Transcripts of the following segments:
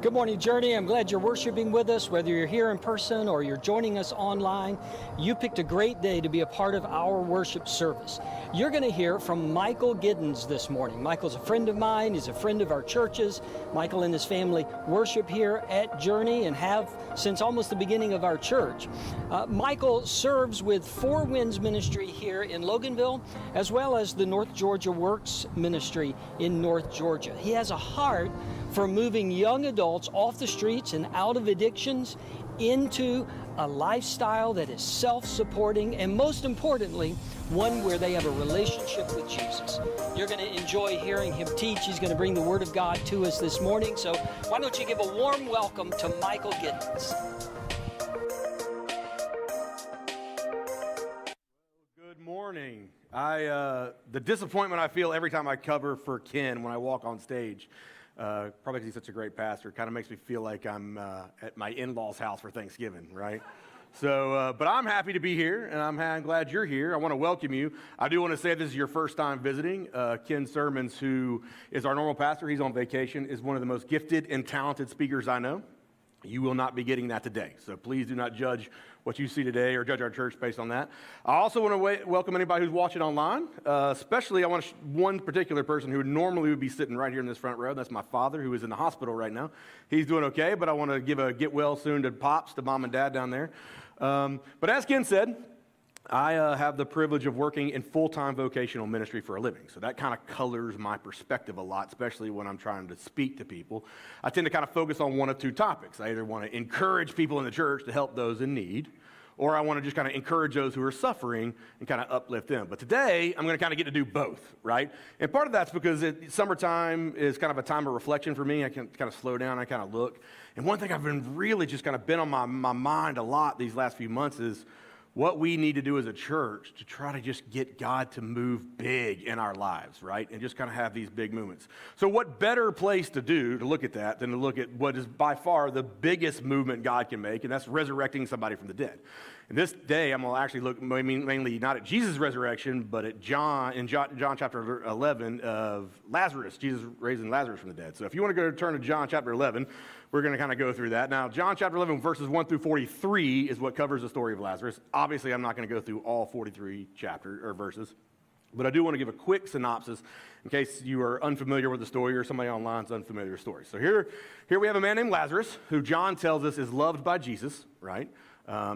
Good morning, Journey. I'm glad you're worshiping with us, whether you're here in person or you're joining us online. You picked a great day to be a part of our worship service. You're going to hear from Michael Giddens this morning. Michael's a friend of mine. He's a friend of our churches. Michael and his family worship here at Journey and have since almost the beginning of our church. Michael serves with Four Winds Ministry here in Loganville, as well as the North Georgia Works Ministry in North Georgia. He has a heart for moving young adults off the streets and out of addictions into a lifestyle that is self-supporting and, most importantly, one where they have a relationship with Jesus. You're going to enjoy hearing him teach. He's going to bring the Word of God to us this morning. So why don't you give a warm welcome to Michael Giddens. Good morning. The disappointment I feel every time I cover for Ken when I walk on stage, probably because he's such a great pastor, kind of makes me feel like I'm at my in-laws' house for Thanksgiving, right? So, but I'm happy to be here, and I'm glad you're here. I want to welcome you. I do want to say this is your first time visiting. Ken Sermons, who is our normal pastor, he's on vacation, is one of the most gifted and talented speakers I know. You will not be getting that today, so please do not judge what you see today or judge our church based on that. I also want to welcome anybody who's watching online, especially I want one particular person who normally would be sitting right here in this front row. That's my father, who is in the hospital right now. He's doing okay, but I want to give a get well soon to Pops, to Mom and Dad down there. But as Ken said, I have the privilege of working in full-time vocational ministry for a living. So that kind of colors my perspective a lot, especially when I'm trying to speak to people. I tend to kind of focus on one of two topics. I either want to encourage people in the church to help those in need, or I want to just kind of encourage those who are suffering and kind of uplift them. But today, I'm going to kind of get to do both, right? And part of that's because summertime is kind of a time of reflection for me. I can kind of slow down, I kind of look. And one thing I've been really just kind of been on my mind a lot these last few months is what we need to do as a church to try to just get God to move big in our lives, right? And just kind of have these big movements. So what better place to look at that than to look at what is by far the biggest movement God can make, and that's resurrecting somebody from the dead. And this day, I'm going to actually look mainly not at Jesus' resurrection, but at John chapter 11 of Lazarus, Jesus raising Lazarus from the dead. So if you want to go turn to John chapter 11, we're going to kind of go through that. Now, John chapter 11, verses 1 through 43 is what covers the story of Lazarus. Obviously, I'm not going to go through all 43 verses, but I do want to give a quick synopsis in case you are unfamiliar with the story or somebody online is unfamiliar with the story. So here we have a man named Lazarus, who John tells us is loved by Jesus, right?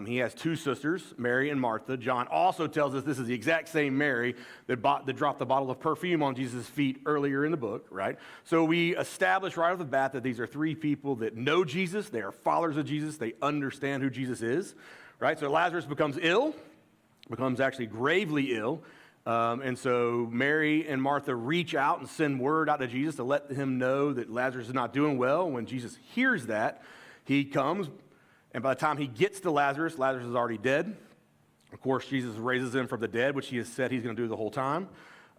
He has two sisters, Mary and Martha. John also tells us this is the exact same Mary that dropped the bottle of perfume on Jesus' feet earlier in the book, right? So we establish right off the bat that these are three people that know Jesus. They are followers of Jesus. They understand who Jesus is, right? So Lazarus becomes actually gravely ill. And so Mary and Martha reach out and send word out to Jesus to let him know that Lazarus is not doing well. When Jesus hears that, he comes. And by the time he gets to Lazarus, Lazarus is already dead. Of course, Jesus raises him from the dead, which he has said he's going to do the whole time.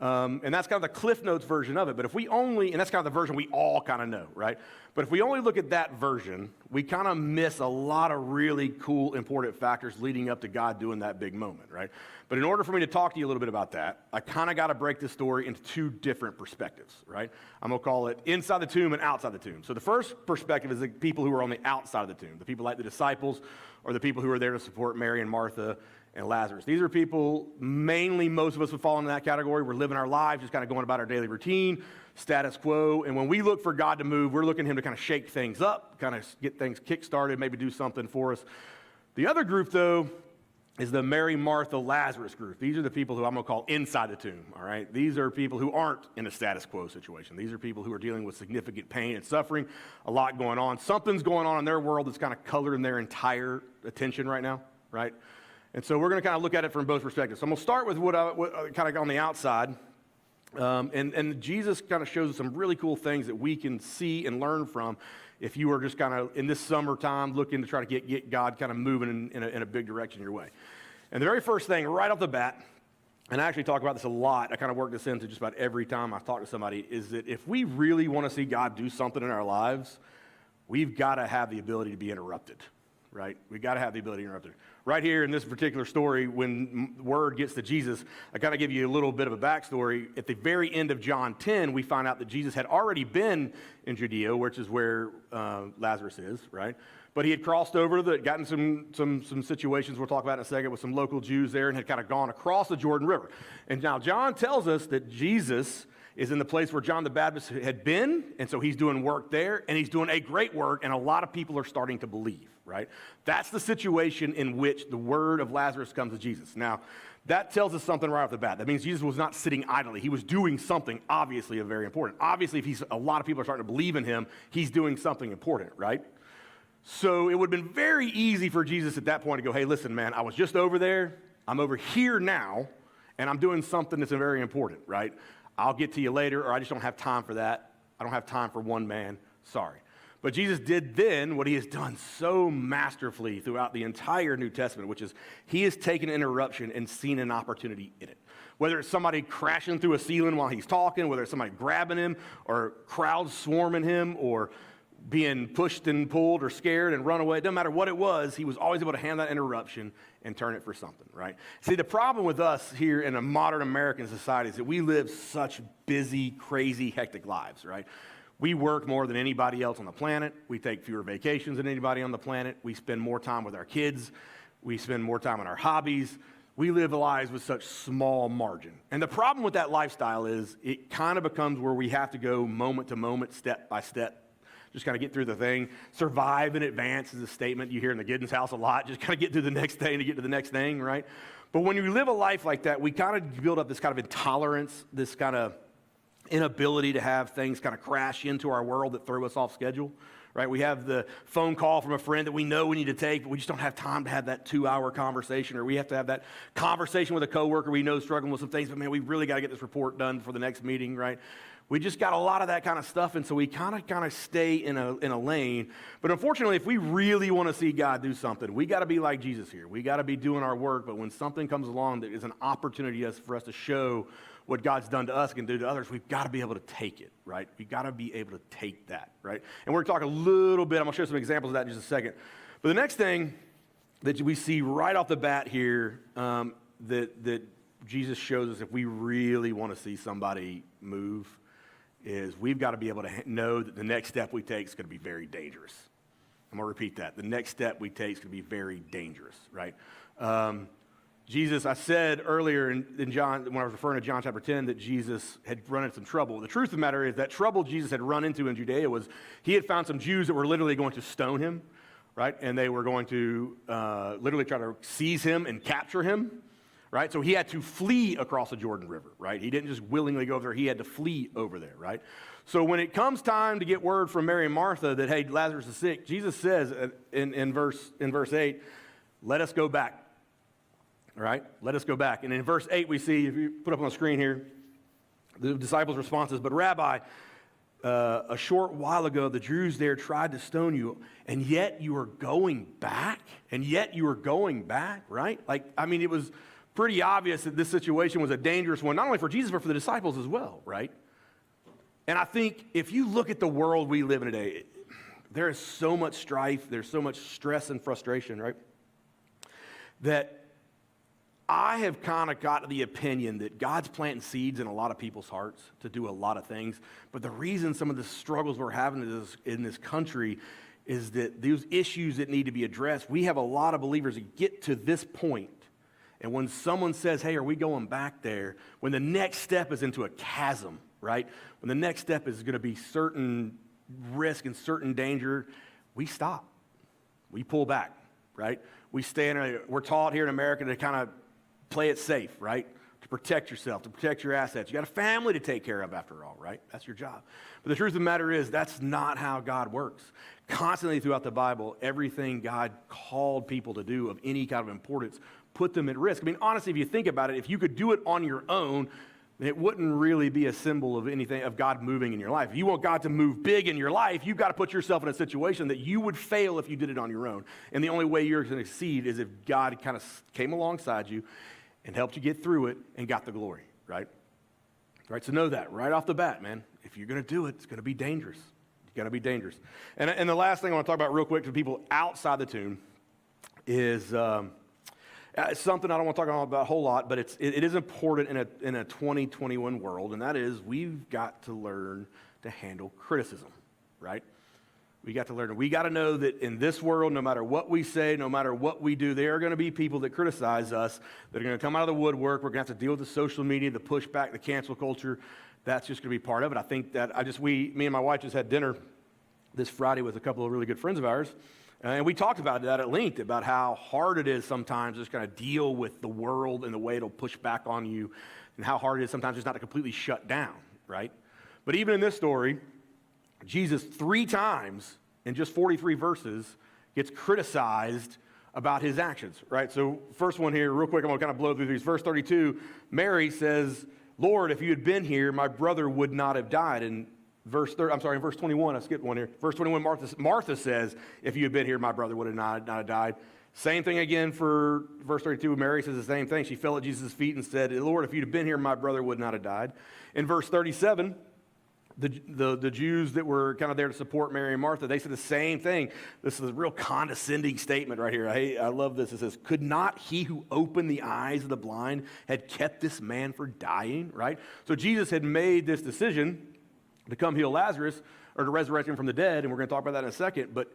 And that's kind of the Cliff Notes version of it. But and that's kind of the version we all kind of know, right? But if we only look at that version, we kind of miss a lot of really cool, important factors leading up to God doing that big moment, right? But in order for me to talk to you a little bit about that, I kind of got to break this story into two different perspectives, right? I'm going to call it inside the tomb and outside the tomb. So the first perspective is the people who are on the outside of the tomb, the people like the disciples or the people who are there to support Mary and Martha and Lazarus. These are people, mainly most of us would fall into that category. We're living our lives, just kind of going about our daily routine, status quo. And when we look for God to move, we're looking at him to kind of shake things up, kind of get things kick-started, maybe do something for us. The other group, though, is the Mary, Martha, Lazarus group. These are the people who I'm going to call inside the tomb, all right? These are people who aren't in a status quo situation. These are people who are dealing with significant pain and suffering, a lot going on. Something's going on in their world that's kind of coloring their entire attention right now, right? And so we're going to kind of look at it from both perspectives. So I'm going to start with what kind of on the outside. And Jesus kind of shows us some really cool things that we can see and learn from if you are just kind of in this summertime looking to try to get God kind of moving in a big direction your way. And the very first thing right off the bat, and I actually talk about this a lot, I kind of work this into just about every time I talk to somebody, is that if we really want to see God do something in our lives, we've got to have the ability to be interrupted. right? We got to have the ability to interrupt it. Right here in this particular story, when word gets to Jesus, I kind of give you a little bit of a backstory. At the very end of John 10, we find out that Jesus had already been in Judea, which is where Lazarus is, right? But he had crossed over, gotten some situations we'll talk about in a second with some local Jews there, and had kind of gone across the Jordan River. And now John tells us that Jesus is in the place where John the Baptist had been, and so he's doing work there, and he's doing a great work, and a lot of people are starting to believe, right? That's the situation in which the word of Lazarus comes to Jesus. Now, that tells us something right off the bat. That means Jesus was not sitting idly. He was doing something obviously very important. Obviously, if a lot of people are starting to believe in him, he's doing something important, right? So it would have been very easy for Jesus at that point to go, hey, listen, man, I was just over there. I'm over here now, and I'm doing something that's very important, right? I'll get to you later, or I just don't have time for that. I don't have time for one man. Sorry. But Jesus did then what he has done so masterfully throughout the entire New Testament, which is he has taken an interruption and seen an opportunity in it. Whether it's somebody crashing through a ceiling while he's talking, whether it's somebody grabbing him, or crowds swarming him, or being pushed and pulled or scared and run away. It doesn't matter what it was, he was always able to handle that interruption and turn it for something, right? See, the problem with us here in a modern American society is that we live such busy, crazy, hectic lives, right? We work more than anybody else on the planet. We take fewer vacations than anybody on the planet. We spend more time with our kids. We spend more time on our hobbies. We live lives with such small margin. And the problem with that lifestyle is it kind of becomes where we have to go moment to moment, step by step, just kind of get through the thing. Survive in advance is a statement you hear in the Giddens house a lot. Just kind of get through the next thing to get to the next thing, right? But when you live a life like that, we kind of build up this kind of intolerance, this kind of inability to have things kind of crash into our world that throw us off schedule, right? We have the phone call from a friend that we know we need to take, but we just don't have time to have that 2-hour conversation, or we have to have that conversation with a coworker we know is struggling with some things, but man, we really got to get this report done for the next meeting, right? We just got a lot of that kind of stuff, and so we kind of stay in a lane. But unfortunately, if we really want to see God do something, we got to be like Jesus here. We got to be doing our work, but when something comes along that is an opportunity for us to show what God's done to us and can do to others, we've got to be able to take it, right? We've got to be able to take that, right? And we're going to talk a little bit, I'm going to show some examples of that in just a second. But the next thing that we see right off the bat here that Jesus shows us if we really want to see somebody move is we've got to be able to know that the next step we take is going to be very dangerous. I'm going to repeat that. The next step we take is going to be very dangerous, right? Jesus, I said earlier in John, when I was referring to John chapter 10, that Jesus had run into some trouble. The truth of the matter is that trouble Jesus had run into in Judea was he had found some Jews that were literally going to stone him, right? And they were going to literally try to seize him and capture him. Right? So he had to flee across the Jordan River, right? He didn't just willingly go over there. He had to flee over there, right? So when it comes time to get word from Mary and Martha that, hey, Lazarus is sick, Jesus says in verse 8, let us go back, all right? Let us go back. And in verse 8 we see, if you put up on the screen here, the disciples' responses, but Rabbi, a short while ago the Jews there tried to stone you, and yet you are going back? And yet you are going back, right? It was pretty obvious that this situation was a dangerous one, not only for Jesus, but for the disciples as well, right? And I think if you look at the world we live in today, there is so much strife, there's so much stress and frustration, right? That I have kind of got the opinion that God's planting seeds in a lot of people's hearts to do a lot of things, but the reason some of the struggles we're having in this country is that those issues that need to be addressed, we have a lot of believers that get to this point. And when someone says, hey, are we going back there? When the next step is into a chasm, right? When the next step is going to be certain risk and certain danger, we stop. We pull back, right? We're taught here in America to kind of play it safe, right? To protect yourself, to protect your assets. You got a family to take care of after all, right? That's your job. But the truth of the matter is that's not how God works. Constantly throughout the Bible, everything God called people to do of any kind of importance put them at risk. Honestly, if you think about it, if you could do it on your own, then it wouldn't really be a symbol of anything, of God moving in your life. If you want God to move big in your life, you've got to put yourself in a situation that you would fail if you did it on your own. And the only way you're going to succeed is if God kind of came alongside you and helped you get through it and got the glory, right? Right, so know that right off the bat, man. If you're going to do it, it's going to be dangerous. It's going to be dangerous. And the last thing I want to talk about real quick to people outside the tomb is something I don't want to talk about a whole lot, but it is important in a 2021 world, and that is we've got to learn to handle criticism, right? We got to know that in this world, no matter what we say, no matter what we do, there are going to be people that criticize us that are going to come out of the woodwork. We're going to have to deal with the social media, the pushback, the cancel culture. That's just going to be part of it. I think that me and my wife just had dinner this Friday with a couple of really good friends of ours, and we talked about that at length, about how hard it is sometimes just kind of deal with the world and the way it'll push back on you, and how hard it is sometimes just not to completely shut down, right? But even in this story, Jesus 3 times in just 43 verses gets criticized about his actions, right? So first one here, real quick, I'm going to kind of blow through these. Verse 32, Mary says, Lord, if you had been here, my brother would not have died. And in verse 21, I skipped one here. Verse 21, Martha says, if you had been here, my brother would have not have died. Same thing again for verse 32. Mary says the same thing. She fell at Jesus' feet and said, Lord, if you'd have been here, my brother would not have died. In verse 37, the Jews that were kind of there to support Mary and Martha, they said the same thing. This is a real condescending statement right here. I love this. It says, could not he who opened the eyes of the blind had kept this man from dying, right? So Jesus had made this decision to come heal Lazarus or to resurrect him from the dead, and we're going to talk about that in a second, but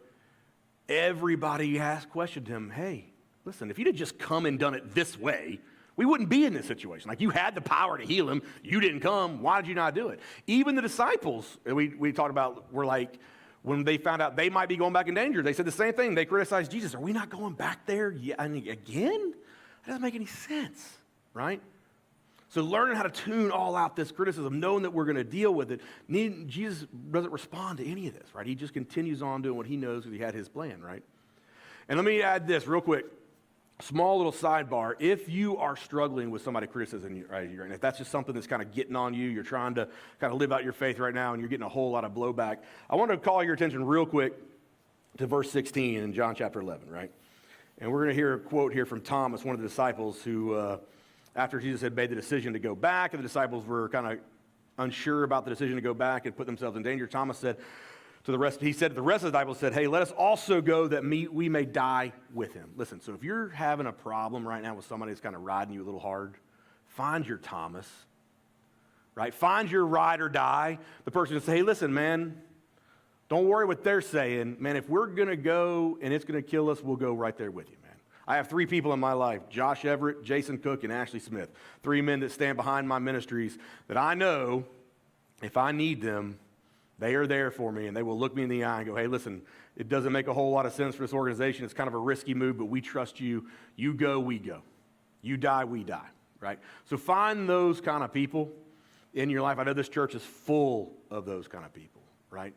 everybody has questioned him, hey, listen, if you'd have just come and done it this way, we wouldn't be in this situation. Like, you had the power to heal him. You didn't come. Why did you not do it? Even the disciples, we talked about, were like, when they found out they might be going back in danger, they said the same thing. They criticized Jesus. Are we not going back there again? That doesn't make any sense, right? So learning how to tune all out this criticism, knowing that we're going to deal with it, Jesus doesn't respond to any of this, right? He just continues on doing what he knows because he had his plan, right? And let me add this real quick. Small little sidebar. If you are struggling with somebody criticizing you, right, and if that's just something that's kind of getting on you, you're trying to kind of live out your faith right now and you're getting a whole lot of blowback, I want to call your attention real quick to verse 16 in John chapter 11, right? And we're going to hear a quote here from Thomas, one of the disciples who, after Jesus had made the decision to go back, and the disciples were kind of unsure about the decision to go back and put themselves in danger, Thomas said to the rest, he said, the rest of the disciples said, hey, let us also go that we may die with him. Listen, so if you're having a problem right now with somebody that's kind of riding you a little hard, find your Thomas, right? Find your ride or die, the person that say, hey, listen, man, don't worry what they're saying. Man, if we're going to go and it's going to kill us, we'll go right there with you, man. I have 3 people in my life, Josh Everett, Jason Cook, and Ashley Smith, 3 men that stand behind my ministries that I know if I need them, they are there for me, and they will look me in the eye and go, hey, listen, it doesn't make a whole lot of sense for this organization. It's kind of a risky move, but we trust you. You go, we go. You die, we die, right? So find those kind of people in your life. I know this church is full of those kind of people, right?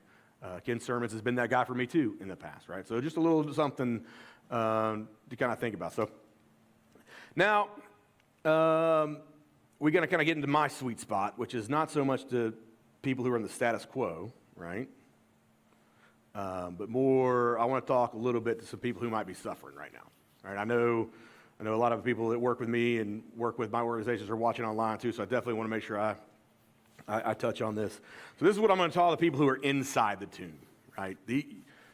Ken Sermons has been that guy for me, too, in the past, right? So just a little something to kind of think about. So now we're going to kind of get into my sweet spot, which is not so much to people who are in the status quo, right? But more, I want to talk a little bit to some people who might be suffering right now. Right? I know a lot of people that work with me and work with my organizations are watching online too, so I definitely want to make sure I touch on this. So this is what I'm going to tell the people who are inside the tomb, right?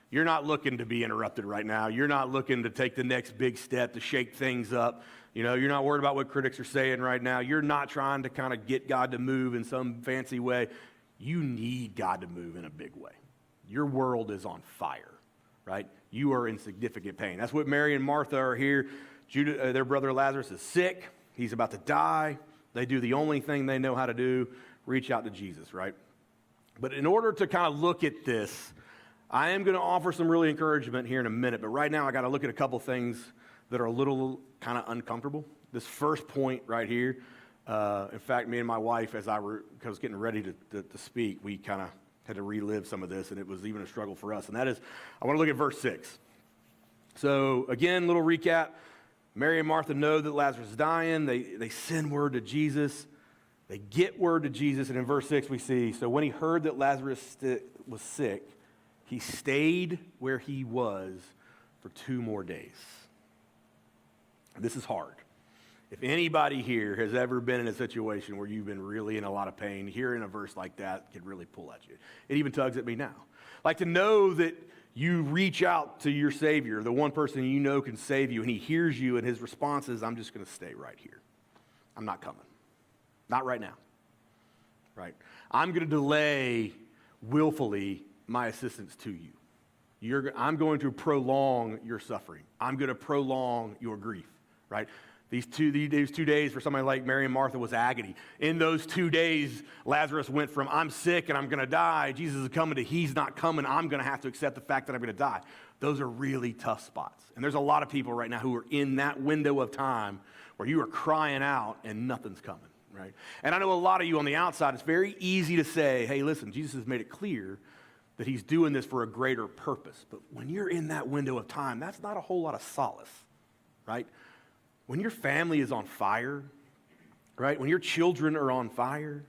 You're not looking to be interrupted right now. You're not looking to take the next big step to shake things up. You know, you're not worried about what critics are saying right now. You're not trying to kind of get God to move in some fancy way. You need God to move in a big way. Your world is on fire, right? You are in significant pain. That's what Mary and Martha are here. Their brother Lazarus is sick. He's about to die. They do the only thing they know how to do, reach out to Jesus, right? But in order to kind of look at this, I am going to offer some really encouragement here in a minute. But right now, I got to look at a couple things that are a little kind of uncomfortable. This first point right here, in fact, me and my wife, as I was getting ready to speak, we kind of had to relive some of this, and it was even a struggle for us. And that is, I want to look at verse 6. So again, little recap. Mary and Martha know that Lazarus is dying. They send word to Jesus. They get word to Jesus. And in verse 6 we see, so when he heard that Lazarus was sick, he stayed where he was for 2 more days. This is hard. If anybody here has ever been in a situation where you've been really in a lot of pain, hearing a verse like that can really pull at you. It even tugs at me now. Like to know that You reach out to your Savior, the one person you know can save you, and he hears you, and his response is, I'm just going to stay right here. I'm not coming. Not right now. Right? I'm going to delay willfully my assistance to you. I'm going to prolong your suffering. I'm going to prolong your grief. Right? These 2 days for somebody like Mary and Martha was agony. In those 2 days, Lazarus went from I'm sick and I'm going to die, Jesus is coming, to he's not coming, I'm going to have to accept the fact that I'm going to die. Those are really tough spots. And there's a lot of people right now who are in that window of time where you are crying out and nothing's coming, right? And I know a lot of you on the outside, it's very easy to say, hey, listen, Jesus has made it clear that he's doing this for a greater purpose. But when you're in that window of time, that's not a whole lot of solace, right? When your family is on fire, right? When your children are on fire,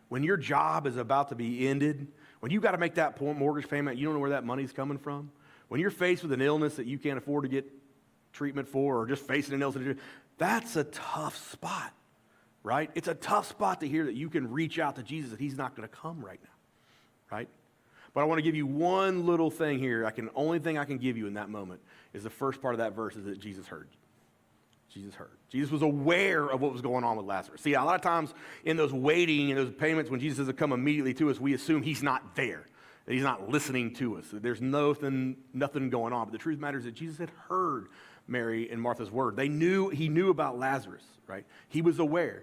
when your job is about to be ended, when you've got to make that mortgage payment, you don't know where that money's coming from, when you're faced with an illness that you can't afford to get treatment for, or just facing an illness, that's a tough spot, right? It's a tough spot to hear that you can reach out to Jesus, that he's not going to come right now, right? But I want to give you one little thing here. Only thing I can give you in that moment is the first part of that verse is that Jesus heard. Jesus heard. Jesus was aware of what was going on with Lazarus. See, a lot of times in those waiting and those payments, when Jesus doesn't come immediately to us, we assume he's not there, that he's not listening to us, that there's nothing going on. But the truth matters that Jesus had heard Mary and Martha's word. He knew about Lazarus, right? He was aware,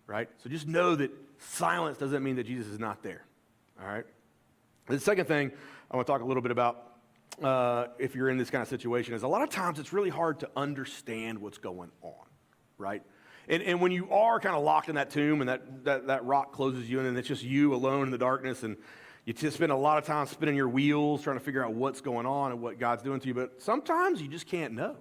right? So just know that silence doesn't mean that Jesus is not there, all right? The second thing I want to talk a little bit about, if you're in this kind of situation, is a lot of times it's really hard to understand what's going on, right? And when you are kind of locked in that tomb and that rock closes you in and it's just you alone in the darkness, and you just spend a lot of time spinning your wheels trying to figure out what's going on and what God's doing to you, but sometimes you just can't know.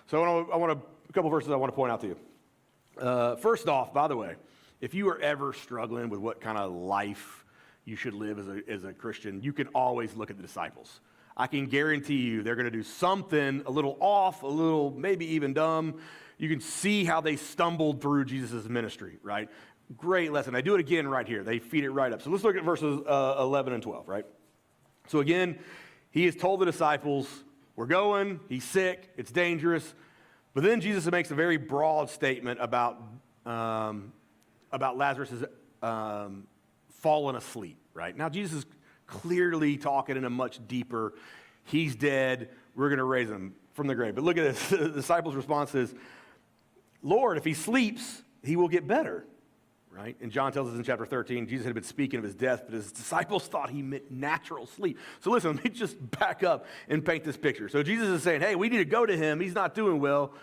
So a couple verses I want to point out to you. First off, by the way, if you are ever struggling with what kind of life you should live as a Christian, you can always look at the disciples. I can guarantee you they're going to do something a little off, a little maybe even dumb. You can see how they stumbled through Jesus' ministry, right? Great lesson. They do it again right here. They feed it right up. So let's look at verses 11 and 12, right? So again, he has told the disciples, we're going, he's sick, it's dangerous. But then Jesus makes a very broad statement about Lazarus' fallen asleep, right? Now, Jesus is clearly talking in a much deeper, he's dead, we're going to raise him from the grave. But look at this. The disciples' response is, Lord, if he sleeps, he will get better, right? And John tells us in chapter 13, Jesus had been speaking of his death, but his disciples thought he meant natural sleep. So listen, let me just back up and paint this picture. So Jesus is saying, hey, we need to go to him. He's not doing well.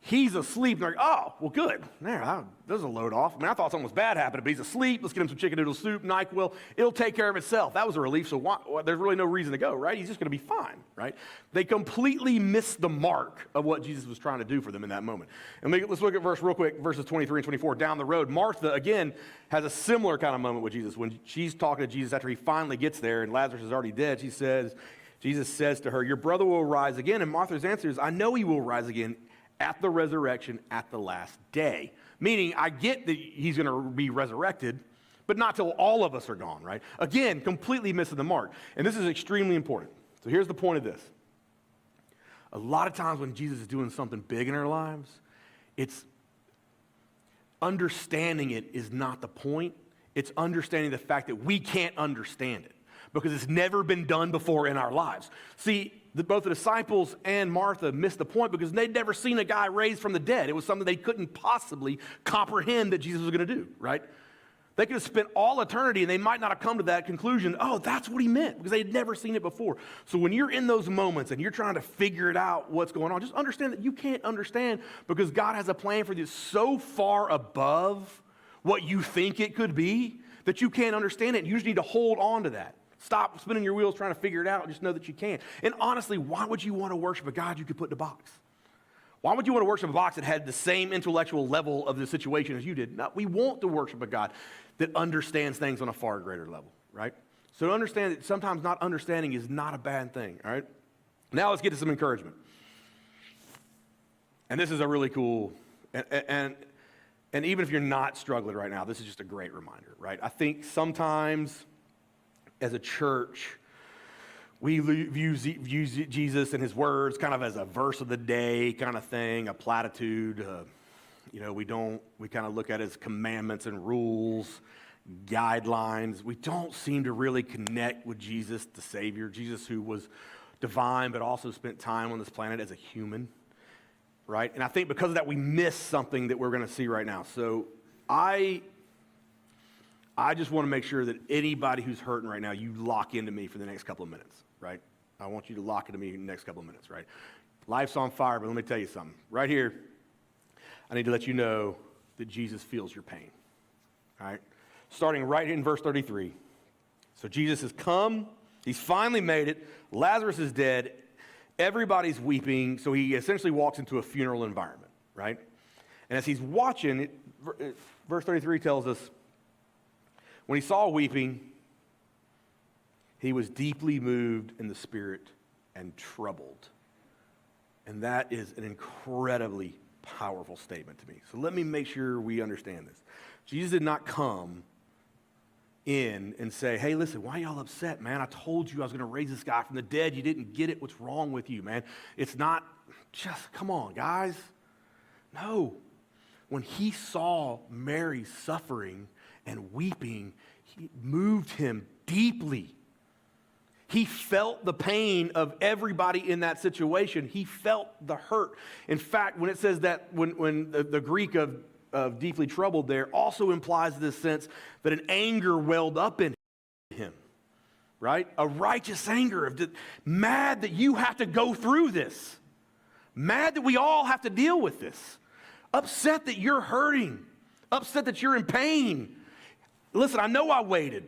He's asleep. And they're like, oh, well, good. There, there's a load off. I mean, I thought something was bad happened, but he's asleep. Let's get him some chicken noodle soup, NyQuil. It'll take care of itself. That was a relief, so there's really no reason to go, right? He's just going to be fine, right? They completely missed the mark of what Jesus was trying to do for them in that moment. And let's look at verses 23 and 24. Down the road, Martha, again, has a similar kind of moment with Jesus. When she's talking to Jesus after he finally gets there and Lazarus is already dead, Jesus says to her, your brother will rise again. And Martha's answer is, I know he will rise again at the resurrection at the last day. Meaning, I get that he's going to be resurrected, but not till all of us are gone, right? Again, completely missing the mark. And this is extremely important. So here's the point of this. A lot of times when Jesus is doing something big in our lives, it's understanding it is not the point. It's understanding the fact that we can't understand it because it's never been done before in our lives. See, both the disciples and Martha missed the point because they'd never seen a guy raised from the dead. It was something they couldn't possibly comprehend that Jesus was going to do, right? They could have spent all eternity and they might not have come to that conclusion, oh, that's what he meant, because they had never seen it before. So when you're in those moments and you're trying to figure it out, what's going on, just understand that you can't understand because God has a plan for you so far above what you think it could be that you can't understand it. And you just need to hold on to that. Stop spinning your wheels trying to figure it out and just know that you can. And honestly, why would you want to worship a God you could put in a box? Why would you want to worship a box that had the same intellectual level of the situation as you did? No, we want to worship a God that understands things on a far greater level, right? So understand that sometimes not understanding is not a bad thing, all right? Now let's get to some encouragement. And this is a really cool, and even if you're not struggling right now, this is just a great reminder, right? I think sometimes as a church, We view Jesus and his words kind of as a verse of the day kind of thing, a platitude. We kind of look at it as commandments and rules, guidelines. We don't seem to really connect with Jesus, the Savior, Jesus who was divine but also spent time on this planet as a human, right? And I think because of that, we miss something that we're going to see right now. So I just want to make sure that anybody who's hurting right now, you lock into me for the next couple of minutes, right? I want you to lock into me in the next couple of minutes, right? Life's on fire, but let me tell you something. Right here, I need to let you know that Jesus feels your pain, all right? Starting right in verse 33. So Jesus has come. He's finally made it. Lazarus is dead. Everybody's weeping. So he essentially walks into a funeral environment, right? And as he's watching, verse 33 tells us, when he saw weeping, he was deeply moved in the spirit and troubled. And that is an incredibly powerful statement to me. So let me make sure we understand this. Jesus did not come in and say, hey, listen, why y'all upset, man? I told you I was going to raise this guy from the dead. You didn't get it. What's wrong with you, man? It's not just, come on, guys. No. When he saw Mary suffering and weeping, it moved him deeply. He felt the pain of everybody in that situation. He felt the hurt. In fact, when it says that, when the Greek of deeply troubled there also implies this sense that an anger welled up in him, right? A righteous anger, mad that you have to go through this, mad that we all have to deal with this, upset that you're hurting, upset that you're in pain. Listen, I know I waited.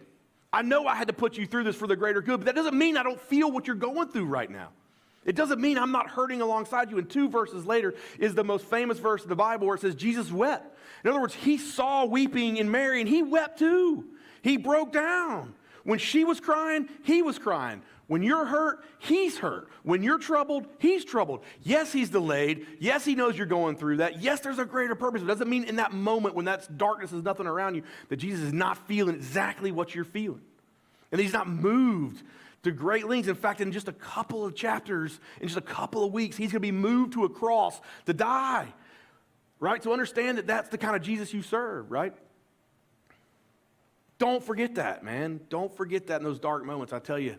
I know I had to put you through this for the greater good, but that doesn't mean I don't feel what you're going through right now. It doesn't mean I'm not hurting alongside you. And 2 verses later is the most famous verse in the Bible where it says Jesus wept. In other words, he saw weeping in Mary and he wept too. He broke down. When she was crying, he was crying. When you're hurt, he's hurt. When you're troubled, he's troubled. Yes, he's delayed. Yes, he knows you're going through that. Yes, there's a greater purpose. It doesn't mean in that moment when that darkness is nothing around you that Jesus is not feeling exactly what you're feeling. And he's not moved to great lengths. In fact, in just a couple of chapters, in just a couple of weeks, he's going to be moved to a cross to die, right? To understand that that's the kind of Jesus you serve, right? Don't forget that, man. Don't forget that in those dark moments. I tell you,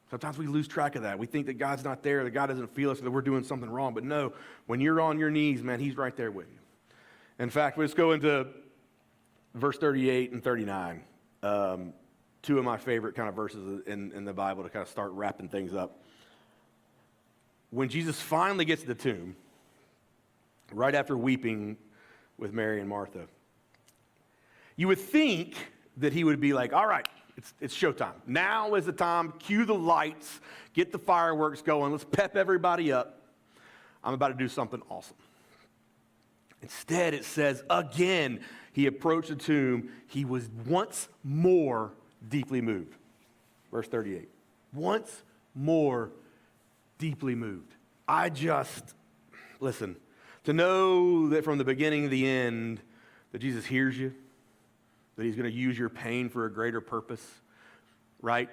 sometimes we lose track of that. We think that God's not there, that God doesn't feel us, that we're doing something wrong. But no, when you're on your knees, man, he's right there with you. In fact, let's go into verse 38 and 39. 2 of my favorite kind of verses in the Bible to kind of start wrapping things up. When Jesus finally gets to the tomb, right after weeping with Mary and Martha, you would think that he would be like, all right, it's showtime. Now is the time. Cue the lights. Get the fireworks going. Let's pep everybody up. I'm about to do something awesome. Instead, it says, again, he approached the tomb. He was once more deeply moved. Verse 38. Once more deeply moved. Listen, to know that from the beginning to the end that Jesus hears you, that he's going to use your pain for a greater purpose, right?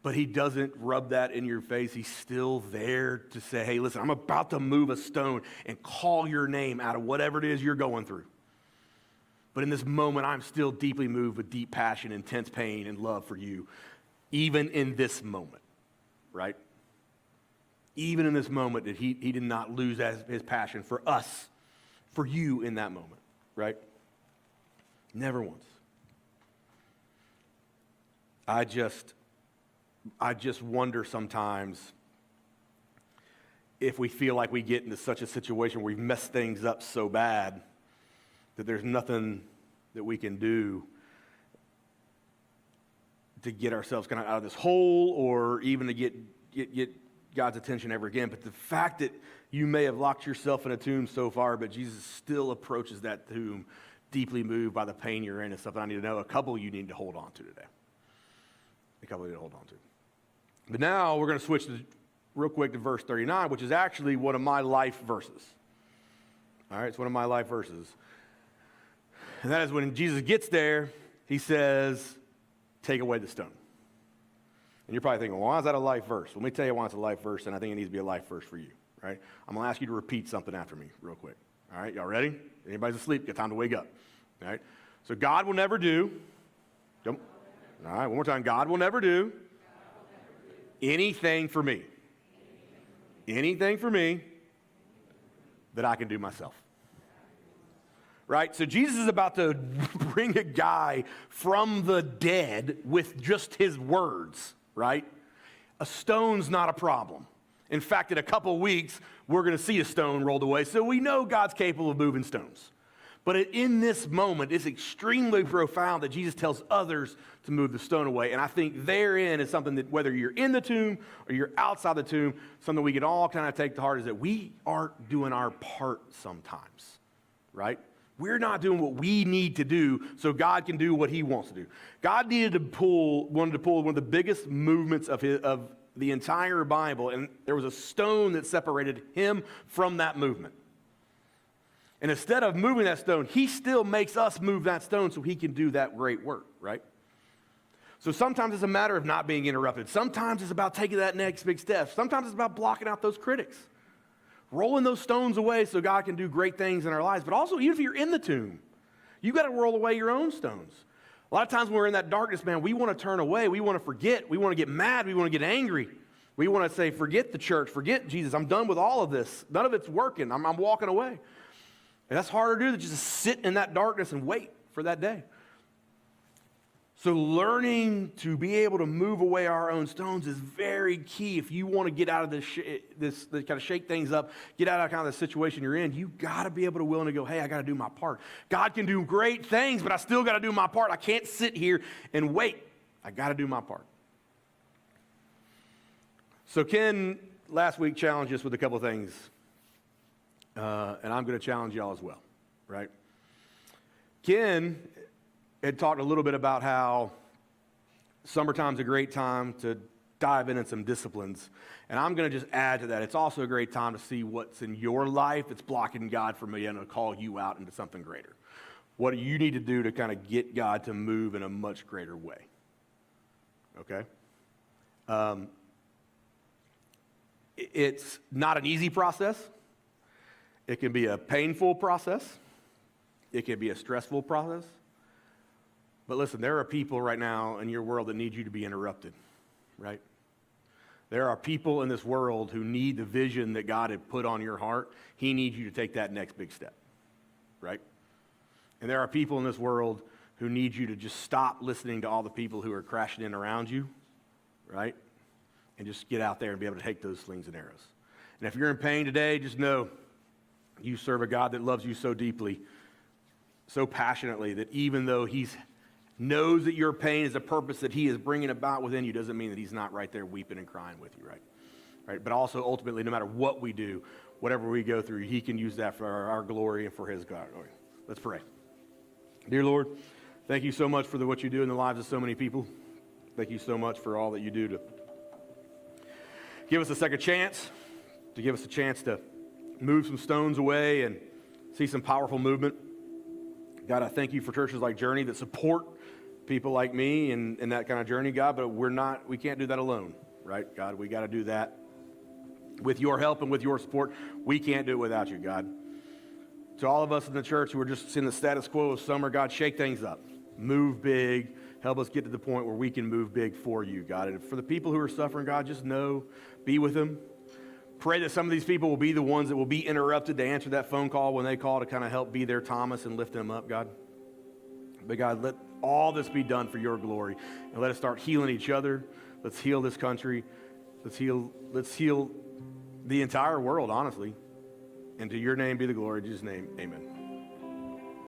But he doesn't rub that in your face. He's still there to say, hey, listen, I'm about to move a stone and call your name out of whatever it is you're going through. But in this moment, I'm still deeply moved with deep passion, intense pain, and love for you, even in this moment, right? Even in this moment that he did not lose his passion for us, for you in that moment, right? Never once. I just wonder sometimes if we feel like we get into such a situation where we've messed things up so bad that there's nothing that we can do to get ourselves kind of out of this hole or even to get God's attention ever again. But the fact that you may have locked yourself in a tomb so far, but Jesus still approaches that tomb deeply moved by the pain you're in and stuff. I need to know a couple you need to hold on to today. A couple you need to hold on to. But now we're going to switch real quick to verse 39, which is actually one of my life verses. All right, it's one of my life verses. And that is when Jesus gets there, he says, take away the stone. And you're probably thinking, well, why is that a life verse? Let me tell you why it's a life verse, and I think it needs to be a life verse for you, right? I'm going to ask you to repeat something after me real quick. All right, y'all ready? Anybody's asleep, got time to wake up. All right? So God will never do. All right, one more time. God will never do anything for me. Anything for me that I can do myself. Right? So Jesus is about to bring a guy from the dead with just his words, right? A stone's not a problem. In fact, in a couple weeks, we're going to see a stone rolled away, so we know God's capable of moving stones. But in this moment, it's extremely profound that Jesus tells others to move the stone away. And I think therein is something that whether you're in the tomb or you're outside the tomb, something we can all kind of take to heart is that we aren't doing our part sometimes, right? We're not doing what we need to do so God can do what he wants to do. God wanted to pull one of the biggest movements of the entire Bible, and there was a stone that separated him from that movement. And instead of moving that stone, he still makes us move that stone so he can do that great work, right? So sometimes it's a matter of not being interrupted. Sometimes it's about taking that next big step. Sometimes it's about blocking out those critics. Rolling those stones away so God can do great things in our lives. But also, even if you're in the tomb, you got to roll away your own stones. A lot of times when we're in that darkness, man, we want to turn away. We want to forget. We want to get mad. We want to get angry. We want to say, forget the church. Forget Jesus. I'm done with all of this. None of it's working. I'm walking away. And that's harder to do than just sit in that darkness and wait for that day. So learning to be able to move away our own stones is very key. If you want to get out of this kind of shake things up, get out of kind of the situation you're in, you got to be able to willing to go, hey, I got to do my part. God can do great things, but I still got to do my part. I can't sit here and wait. I got to do my part. So Ken last week challenged us with a couple of things, and I'm going to challenge y'all as well, right? Ken had talked a little bit about how summertime's a great time to dive into some disciplines. And I'm going to just add to that. It's also a great time to see what's in your life that's blocking God from being able to call you out into something greater. What do you need to do to kind of get God to move in a much greater way? Okay? It's not an easy process. It can be a painful process. It can be a stressful process. But listen, there are people right now in your world that need you to be interrupted, right? There are people in this world who need the vision that God had put on your heart. He needs you to take that next big step, right? And there are people in this world who need you to just stop listening to all the people who are crashing in around you, right? And just get out there and be able to take those slings and arrows. And if you're in pain today, just know you serve a God that loves you so deeply, so passionately, that even though he knows that your pain is a purpose that he is bringing about within you, doesn't mean that he's not right there weeping and crying with you, right? But also, ultimately, no matter what we do, whatever we go through, he can use that for our glory and for his glory. Let's pray. Dear Lord, thank you so much for what you do in the lives of so many people. Thank you so much for all that you do to give us a second chance, to give us a chance to move some stones away and see some powerful movement. God, I thank you for churches like Journey that support people like me in that kind of journey, God, but we can't do that alone, right? God, we got to do that with your help and with your support. We can't do it without you, God. To all of us in the church who are just in the status quo of summer, God, shake things up. Move big. Help us get to the point where we can move big for you, God. And for the people who are suffering, God, just know, be with them. Pray that some of these people will be the ones that will be interrupted to answer that phone call when they call to kind of help be their Thomas and lift them up, God. But God, let all this be done for your glory. And let us start healing each other. Let's heal this country. Let's heal the entire world, honestly. And to your name be the glory. In Jesus' name, amen.